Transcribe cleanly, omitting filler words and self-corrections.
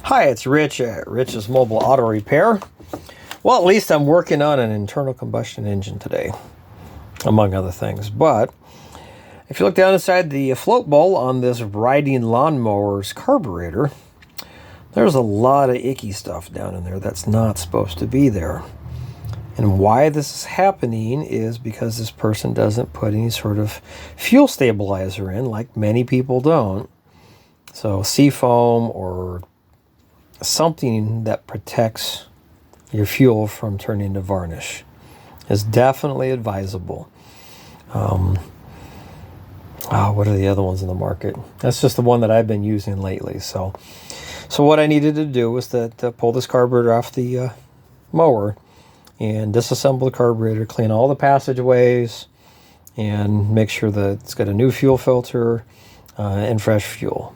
Hi, it's Rich at Rich's Mobile Auto Repair. Well, at least I'm working on an internal combustion engine today, among other things. But if you look down inside the float bowl on this riding lawnmower's carburetor, there's a lot of icky stuff down in there that's not supposed to be there. And why this is happening is because this person doesn't put any sort of fuel stabilizer in, like many people don't. So seafoam or something that protects your fuel from turning to varnish is definitely advisable. What are the other ones in the market? That's just the one that I've been using lately. So what I needed to do was to pull this carburetor off the mower and disassemble the carburetor, clean all the passageways, and make sure that it's got a new fuel filter and fresh fuel.